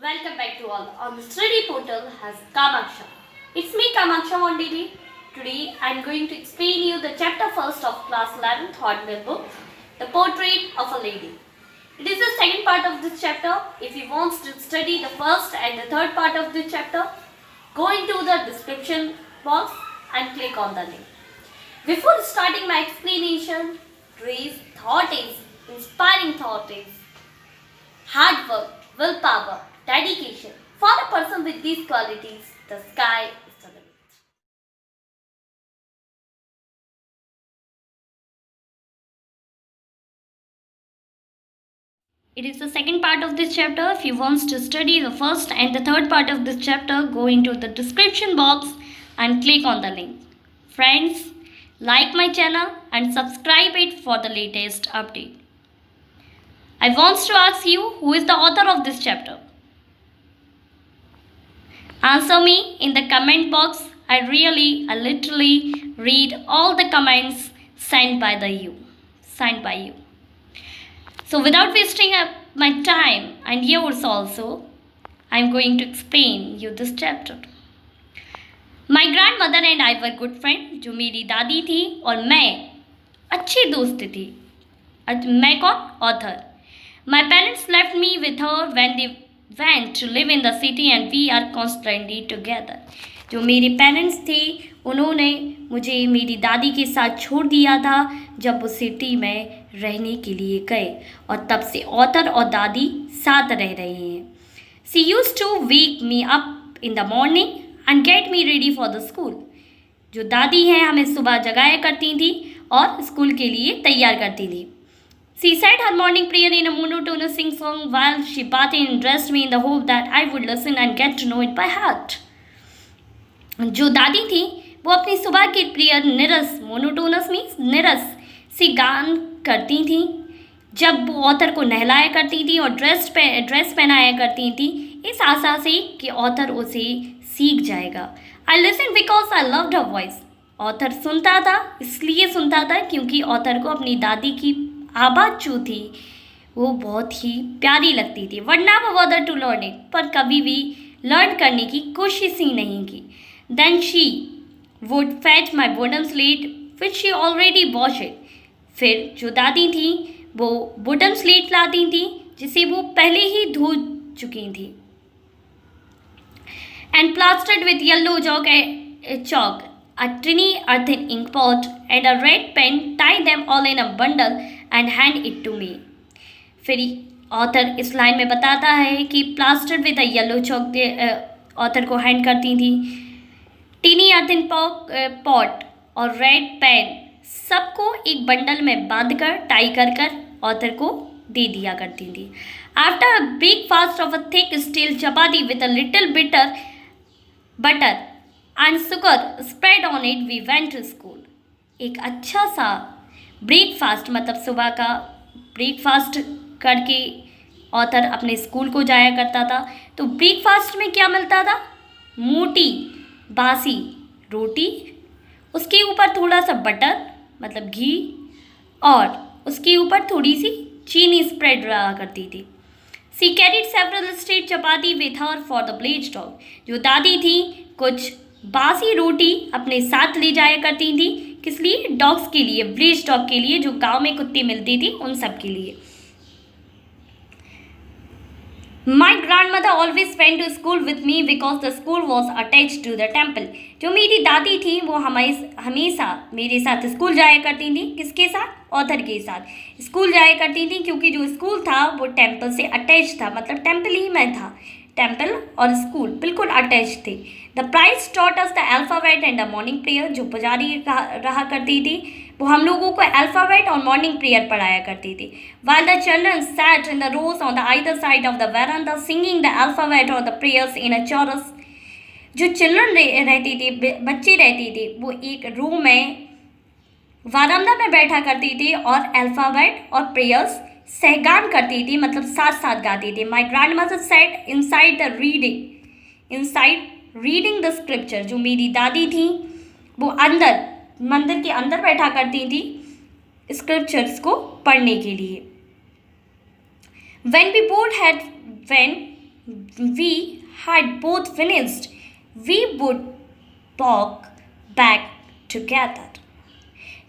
Welcome back to all. On the study portal has Kamaksha. It's me Kamaksha Mondiri. Today I am going to explain you the chapter first of class 11th Hotmail book, The Portrait of a Lady. It is the second part of this chapter. If you want to study the first and the third part of this chapter, go into the description box and click on the link. Before starting my explanation, today's thought is inspiring thought is hard work, willpower, dedication. For a person with these qualities, the sky is the limit. It is the second part of this chapter. If you want to study the first and the third part of this chapter, go into the description box and click on the link. Friends, like my channel and subscribe it for the latest update. I want to ask you, who is the author of this chapter? Answer me in the comment box. I literally read all the comments sent by you. So without wasting up my time and yours also, I am going to explain you this chapter. My grandmother and I were good friends. जो मेरी दादी थी और मैं अच्छी दोस्त थी. मैं कौन? Author. My parents left me with her when they went to live in the city and we are constantly together. जो मेरे पेरेंट्स थे उन्होंने मुझे मेरी दादी के साथ छोड़ दिया था जब वो सिटी में रहने के लिए गए और तब से ऑथर और दादी साथ रह रहे हैं. She used to wake me up in the morning and get me ready for the school. जो दादी हैं हमें सुबह जगाया करती थी और स्कूल के लिए तैयार करती थी. She said her morning prayer in a monotonous sing-song while she bathed and dressed me in the hope that I would listen and get to know it by heart. जो दादी थी वो अपनी सुबह की प्रेयर निरस, मोनोटोनस मीन्स निरस से गान करती थी जब वो ऑथर को नहलाया करती थी और ड्रेस पहनाया करती थी इस आशा से कि ऑथर उसे सीख जाएगा. I listened because I loved her voice. Author सुनता था इसलिए सुनता था क्योंकि ऑथर को अपनी दादी की आवाज़ जो थी वो बहुत ही प्यारी लगती थी. But never bothered to learn it. पर कभी भी लर्न करने की कोशिश ही नहीं की. Then she would fetch my wooden slate which she already washed. फिर जो दादी थी वो वुडन स्लेट लाती थी जिसे वो पहले ही धो चुकी थी. And plastered with yellow chalk, a tiny earthen ink pot and a red pen, tie them all in a bundle and hand it to me. फिर ऑथर इस लाइन में बताता है कि plastered with a yellow chalk author को hand करती थी. Tiny earthen pot और रेड पेन सबको एक बंडल में बांधकर टाई कर ऑथर को दे दिया करती थी. After a breakfast of a thick steel chapati with a little butter and sugar spread on it we went to school. एक अच्छा सा ब्रेकफास्ट मतलब सुबह का ब्रेकफास्ट करके ऑथर अपने स्कूल को जाया करता था. तो ब्रेकफास्ट में क्या मिलता था? मोटी बासी रोटी, उसके ऊपर थोड़ा सा बटर मतलब घी और उसके ऊपर थोड़ी सी चीनी स्प्रेड रहा करती थी. She carried several straight chapati with her for the village dog. जो दादी थी कुछ बासी रोटी अपने साथ ले जाया करती थी. किस लिए? डॉग्स के लिए, विलेज डॉग के लिए जो गांव में कुत्ते मिलती थी उन सब के लिए. My grandmother always went to school with me because the school was attached to the temple. जो मेरी दादी थी वो हमेशा मेरे साथ स्कूल जाया करती थी. किसके साथ? ऑथर के साथ स्कूल जाया करती थी क्योंकि जो स्कूल था वो टेम्पल से अटैच था. मतलब टेम्पल ही में था. टेम्पल और स्कूल बिल्कुल अटैच थे. The price taught us the alphabet and the morning prayer. जो पुजारी रहा करती थी वो हम लोगों को अल्फ़ाबेट और मॉर्निंग प्रेयर पढ़ाया करती थी. While the children sat in the rows on the either side of the veranda singing the alphabet or the prayers in a chorus. जो चिल्ड्रन रहती थी बच्चे रहती थी वो एक रो में वरांडा में बैठा करती थी और अल्फ़ाबेट और प्रेयर्स सहगान करती थी मतलब साथ साथ गाती थी. My grand mother said inside reading the scripture. जो मेरी दादी थी वो मंदिर के अंदर बैठा करती थी स्क्रिप्चर्स को पढ़ने के लिए. When we both had went we had both finished, we would walk back together.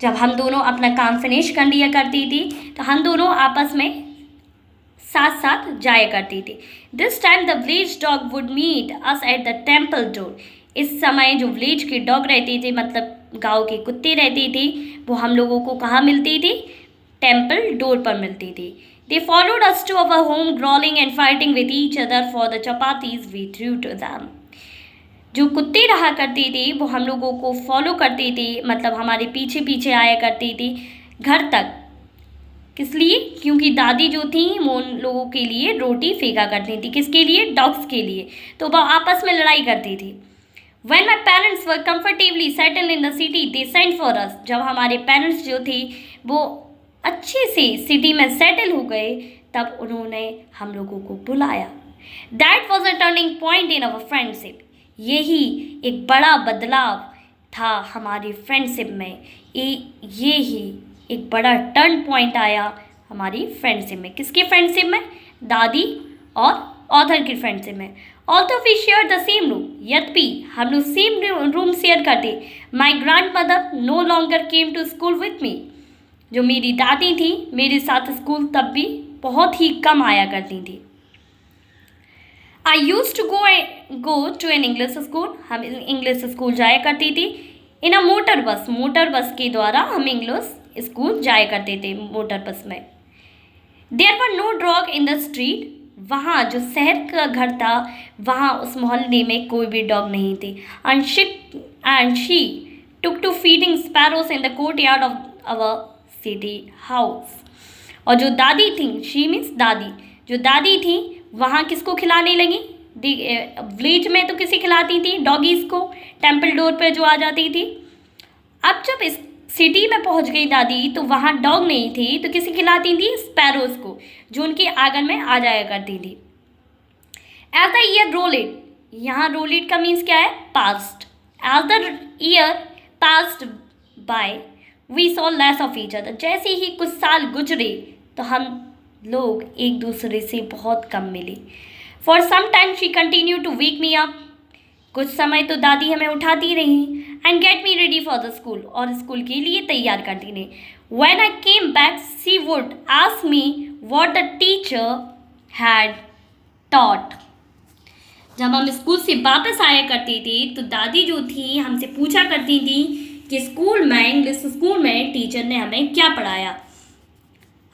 जब हम दोनों अपना काम फिनिश कर लिया करती थी तो हम दोनों आपस में साथ साथ जाया करती थी. This time the village dog would meet us at the temple door. इस समय जो विलेज के डॉग रहती थी, मतलब गांव के कुत्ते रहती थी, वो हम लोगों को कहाँ मिलती थी? टेम्पल डोर पर मिलती थी. They followed us to our home growling and fighting with each other for the chapatis we threw to them. जो कुत्ते रहा करती थी वो हम लोगों को फॉलो करती थी, मतलब हमारे पीछे पीछे आया करती थी घर तक. किस लिए? क्योंकि दादी जो थी वो उन लोगों के लिए रोटी फेंका करती थी. किसके लिए? डॉग्स के लिए. तो वह आपस में लड़ाई करती थी. When my parents were comfortably settled in the city, they sent for us. जब हमारे पेरेंट्स जो थे वो अच्छे से सिटी में सेटल हो गए तब उन्होंने हम लोगों को बुलाया. That was a turning point in our friendship. यही एक बड़ा बदलाव था हमारी फ्रेंडशिप में. यही एक बड़ा टर्न पॉइंट आया हमारी फ्रेंडशिप में. किसकी फ्रेंडशिप में? दादी और ऑथर की फ्रेंडशिप में. Also we share the same room. यद्यपि हम लोग सेम रूम शेयर करते. My grandmother no longer came to school with me. जो मेरी दादी थी मेरे साथ स्कूल तब भी बहुत ही कम आया करती थी. I used to go to an English school. हम इंग्लिश स्कूल जाया करती थी. इन अ मोटर बस के द्वारा हम इंग्लिश स्कूल जाया करते थे मोटर बस में. There were no dog in the street. वहाँ जो शहर का घर था वहाँ उस मोहल्ले में कोई भी डॉग नहीं थे. And she took to feeding sparrows in the courtyard of our city house. और जो दादी थी, शी मीन्स दादी, जो दादी थी वहाँ किसको खिलाने लगी? विलेज में तो किसे खिलाती थी? डॉगीज़ को, टेम्पल डोर पे जो आ जाती थी. अब जब इस सिटी में पहुंच गई दादी तो वहाँ डॉग नहीं थी तो किसे खिलाती थी? स्पैरोज को, जो उनके आंगन में आ जाया करती थी. As the year rolled. यहाँ रोलेड का मीन्स क्या है? Passed. As the year passed by we saw less of each other. जैसे ही कुछ साल गुजरे तो हम लोग एक दूसरे से बहुत कम मिले. For some time she continue to wake me up. कुछ समय तो दादी हमें उठाती रही and get me ready for the school. और स्कूल के लिए तैयार करती रही. When I came back she would ask me what the teacher had taught. जब हम स्कूल से वापस आया करती थी तो दादी जो थी हमसे पूछा करती थी कि स्कूल में, इंग्लिश स्कूल में टीचर ने हमें क्या पढ़ाया.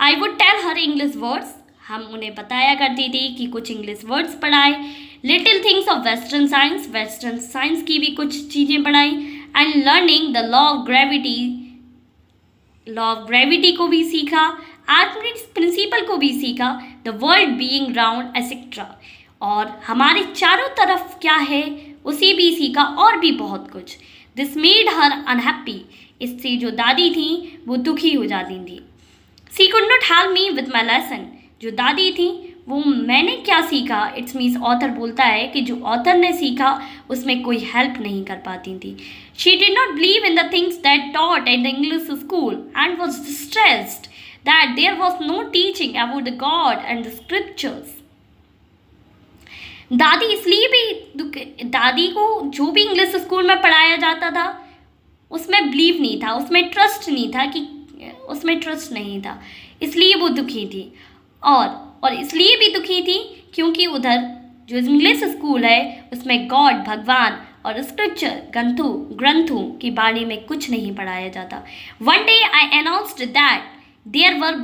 I would tell her English words. हम उन्हें बताया करती थी कि कुछ इंग्लिश वर्ड्स पढ़ाए. Little things of western science की भी कुछ चीज़ें पढ़ाई. And learning the law of gravity को भी सीखा. आर्किमिडीज प्रिंसिपल को भी सीखा. The world being round etcetera. और हमारे चारों तरफ क्या है उसे भी सीखा और भी बहुत कुछ. This made her unhappy. इससे जो दादी थी वो दुखी हो जाती थी. She could not help me with my lesson. जो दादी थी वो मैंने क्या सीखा, इट्स मीन्स ऑथर बोलता है कि जो ऑथर ने सीखा उसमें कोई हेल्प नहीं कर पाती थी. She did not believe in the things that taught in the English school and was distressed that there was no teaching about the God and the scriptures. दादी को जो भी इंग्लिश स्कूल में पढ़ाया जाता था उसमें बिलीव नहीं था, उसमें ट्रस्ट नहीं था, इसलिए वो दुखी थी. और इसलिए भी दुखी थी क्योंकि उधर जो इंग्लिश स्कूल है उसमें गॉड, भगवान और स्क्रिप्चर, ग्रंथों के बारे में कुछ नहीं पढ़ाया जाता. One day I announced that there were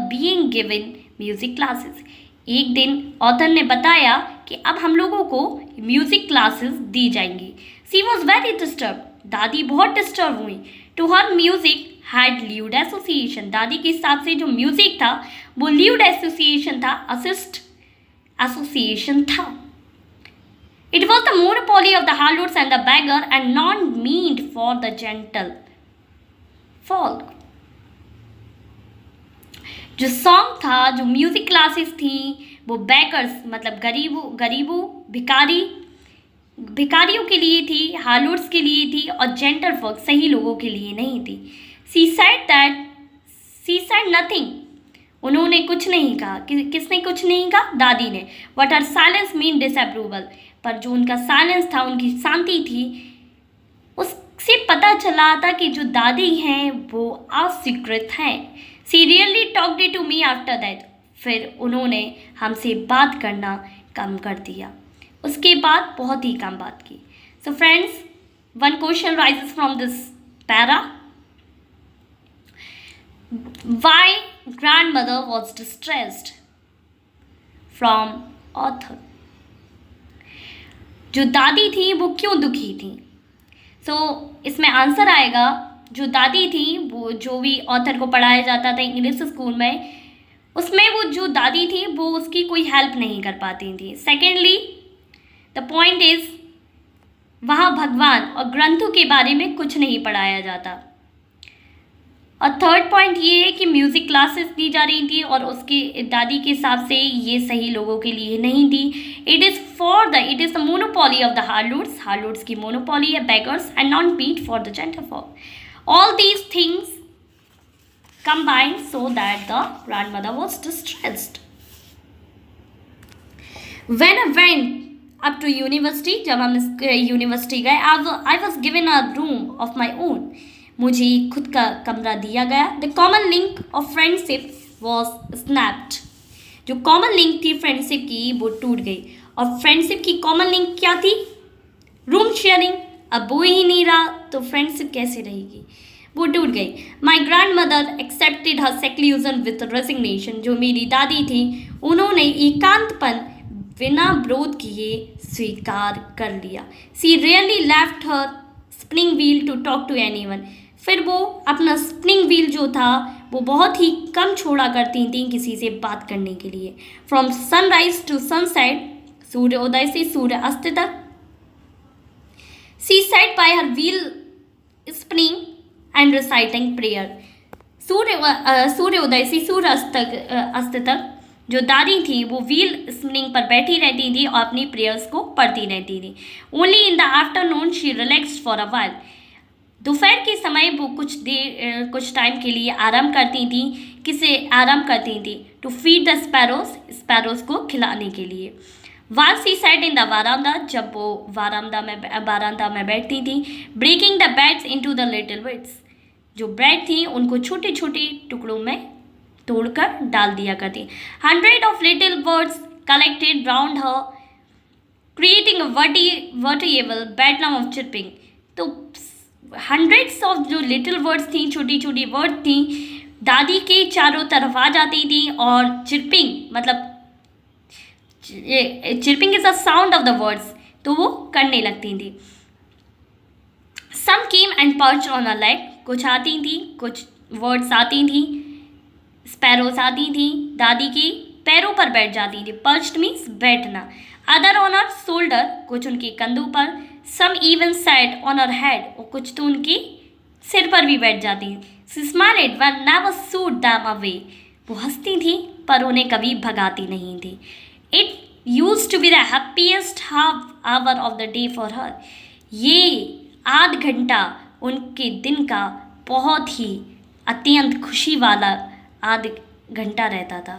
being given music classes. एक दिन ऑथर ने बताया कि अब हम लोगों को म्यूजिक क्लासेस दी जाएंगी. She was very disturb. दादी बहुत डिस्टर्ब हुई. To her music had lewd association. दादी के हिसाब से जो म्यूजिक था वो ल्यूड एसोसिएशन था, असिस्ट एसोसिएशन था. It was the monopoly of the harlots and the beggar and not meant for the gentle folk. जो सॉन्ग था, जो म्यूजिक क्लासेस थी वो बैकर्स मतलब गरीबों भिखारियों के लिए थी, हार्लोड्स के लिए थी और जेंटल फॉल्क सही लोगों के लिए नहीं थी. She said nothing उन्होंने कुछ नहीं कहा। किसने कुछ नहीं कहा? दादी ने। What her silence mean disapproval. पर जो उनका साइलेंस था, उनकी शांति थी, उससे पता चला था कि जो दादी हैं वो अस्वीकृत हैं। She really talked to me after that. फिर उन्होंने हमसे बात करना कम कर दिया। उसके बाद बहुत ही कम बात की। So friends, one question rises from this para. Why grandmother was distressed? From author. जो दादी थी वो क्यों दुखी थी? इसमें आंसर आएगा, जो दादी थी वो जो भी ऑथर को पढ़ाया जाता था इंग्लिश स्कूल में, उसमें वो जो दादी थी वो उसकी कोई हेल्प नहीं कर पाती थी। सेकेंडली, द पॉइंट इज वहाँ भगवान और ग्रंथों के बारे में कुछ नहीं पढ़ाया जाता। और थर्ड पॉइंट ये है कि म्यूज़िक क्लासेस दी जा रही थी और उसकी दादी के हिसाब से ये सही लोगों के लिए नहीं थी। It is the monopoly of the harlots की मोनोपोली है, beggars and not meet for the gentle folk. All these things combined so that the grandmother was distressed. When I went up to university, जब हम university गए, I was given a room of my own. मुझे खुद का कमरा दिया गया। The common link of friendship was snapped. जो कॉमन लिंक थी फ्रेंडशिप की वो टूट गई। और फ्रेंडशिप की कॉमन लिंक क्या थी? Room sharing. अब वो ही नहीं रहा तो फ्रेंडशिप कैसे रहेगी? वो टूट गई। My grand mother accepted her seclusion with resignation. जो मेरी दादी थी उन्होंने एकांतपन बिना विरोध किए स्वीकार कर लिया। She really left her spinning wheel to talk to anyone. फिर वो अपना स्पिनिंग व्हील जो था वो बहुत ही कम छोड़ा करती थी किसी से बात करने के लिए। फ्रॉम सनराइज टू सनसेट, सूर्योदय से सूर्य अस्त तक, she sat by her wheel spinning and reciting prayer. सूर्योदय से सूर्य अस्त तक जो दादी थी वो व्हील स्पिनिंग पर बैठी रहती थी और अपनी प्रेयर्स को पढ़ती रहती थी। Only in the afternoon she relaxed for a while. दोपहर के समय वो कुछ टाइम के लिए आराम करती थी। किसे आराम करती थी? टू फीड द स्पैरोज को खिलाने के लिए। वाल सी साइड इन द वारांदा, जब वो बारांदा में बैठती थी। Breaking the breads into the little bits. जो ब्रेड थी उनको छोटे छोटे टुकड़ों में तोड़कर डाल दिया करती। 100 of little birds collected round her, creating a veritable bedlam of chirping. तो hundreds of जो लिटिल वर्ड्स थी, छोटी छोटी वर्ड थी, दादी के चारों तरफ आ जाती थी और चिरपिंग मतलब chirping is a sound of the words, तो वो करने लगती थी। Some came and perch on a leg. कुछ आती थी, कुछ वर्ड्स आती थी, स्पैरोस आती थी, दादी की पैरों पर बैठ जाती थी। पर्च्ड मीन्स बैठना। अदर ऑन हर शोल्डर, कुछ उनके कंधों पर। Some even sat on her head, और कुछ तो उनकी सिर पर भी बैठ जाती थी। She smiled but never shooed them away. वो हंसती थी पर उन्हें कभी भगाती नहीं थी। It used to be the happiest half hour of the day for her. ये आध घंटा उनके दिन का बहुत ही अत्यंत खुशी वाला आध घंटा रहता था।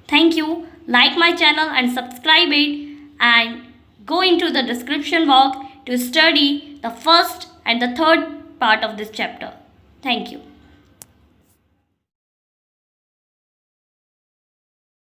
Thank you. Like my channel and subscribe it and go into the description box to study the first and the third part of this chapter. Thank you.